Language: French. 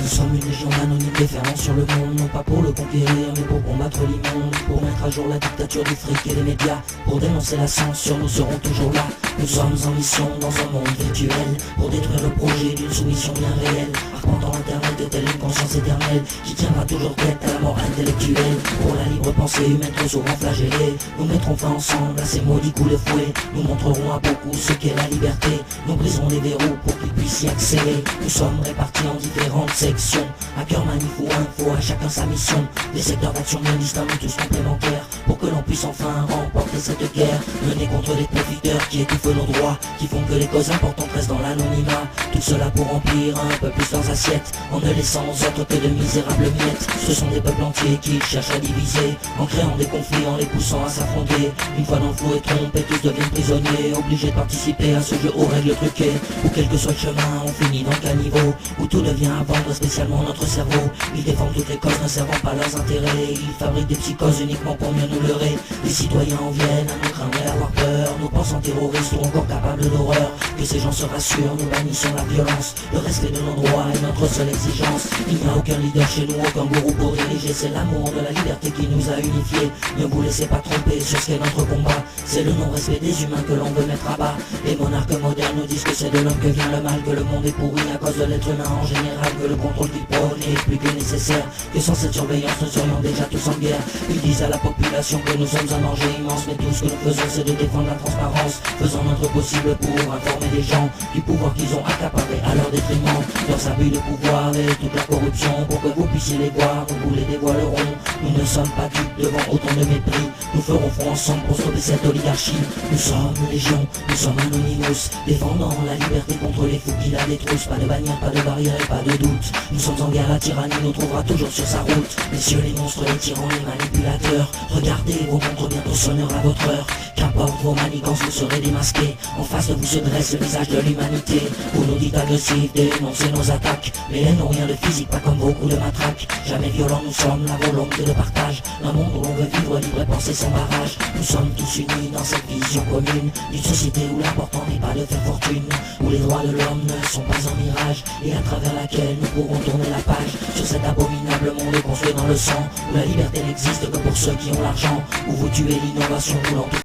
sommes une légion anonyme déferlant sur le monde, non pas pour le conquérir, mais pour combattre l'immonde, pour mettre à jour la dictature du fric et des médias, pour dénoncer la censure, nous serons toujours là. Nous sommes en mission dans un monde virtuel, pour détruire le projet d'une soumission bien réelle, arpentant l'internet de telle une conscience éternelle, qui tiendra toujours tête à la mort intellectuelle. Pour la libre pensée humaine trop souvent flagellée, nous mettrons fin ensemble à ces maudits coups de fouet, nous montrerons à beaucoup ce qu'est la liberté, nous briserons les verrous pour qu'ils puissent y accéder. Nous sommes répartis en différentes sections, à cœur manif ou info, à chacun sa mission, des secteurs d'action bien distincts mais tous complémentaires, pour que l'on puisse enfin remporter cette guerre, menée contre les profiteurs qui étouffent nos droits, qui font que les causes importantes restent dans l'anonymat, tout cela pour remplir un peu plus leurs assiettes, en ne laissant aux autres que de misérables miettes. Ce sont des peuples entiers qui cherchent à diviser, en créant des conflits, en les poussant à s'affronter. Une fois dans le flou et trompés, tous deviennent prisonniers, obligés de participer à ce jeu aux règles truquées, où quel que soit le chemin, on finit dans le caniveau, où tout devient à vendre, spécialement notre cerveau. Ils défendent toutes les causes, ne servant pas leurs intérêts, ils fabriquent des psychoses uniquement pour mieux nous leurrer. Les citoyens en viennent à nous craindre et avoir peur, nous pensant terroristes ou encore capables d'horreur. Que ces gens se rassurent, nous bannissons la violence, le respect de nos droits est notre seule exigence. Il n'y a aucun leader chez nous, aucun gourou pour diriger, c'est l'amour de la liberté qui nous a unifiés. Ne vous laissez pas tromper sur ce qu'est notre combat, c'est le non-respect des humains que l'on veut mettre à bas. Les monarques modernes nous disent que c'est de l'homme que vient le mal, que le monde est pourri à cause de l'être humain en général, que le contrôle qu'ils prônent est plus que nécessaire, que sans cette surveillance nous serions déjà tous en guerre. Ils disent à la population que nous sommes un danger immense, mais tout ce que nous faisons c'est de défendre la transparence, faisant notre possible pour informer les gens du pouvoir qu'ils ont accaparé à leur détriment, leurs abus de pouvoir et toute la corruption, pour que vous puissiez les voir, nous vous les dévoilerons. Nous ne sommes pas dupes devant autant de mépris, nous ferons front ensemble pour stopper cette oligarchie. Nous sommes légion, nous sommes Anonymous, défendant la liberté contre les fous qui la détroussent. Pas de bannière, pas de barrière et pas de doute, nous sommes en guerre, la tyrannie nous trouvera toujours sur sa route. Messieurs les monstres, les tyrans, les manipulateurs, regardez vos montres, bientôt sonnera votre heure. Qu'importe vos manigances, vous serez démasqués, en face de vous se dresse le visage de l'humanité. Vous nous dites agressifs, dénoncez nos attaques, mais elles n'ont rien de physique, pas comme vos coups de matraque. Jamais violents, nous sommes la volonté de partage, d'un monde où l'on veut vivre libre et penser sans barrage. Nous sommes tous unis dans cette vision commune, d'une société où l'important n'est pas de faire fortune, où les droits de l'homme ne sont pas un mirage, et à travers laquelle nous pourrons tourner la page sur cet abominable monde construit dans le sang, où la liberté n'existe que pour ceux qui ont l'argent, où vous tuez l'innovation voulant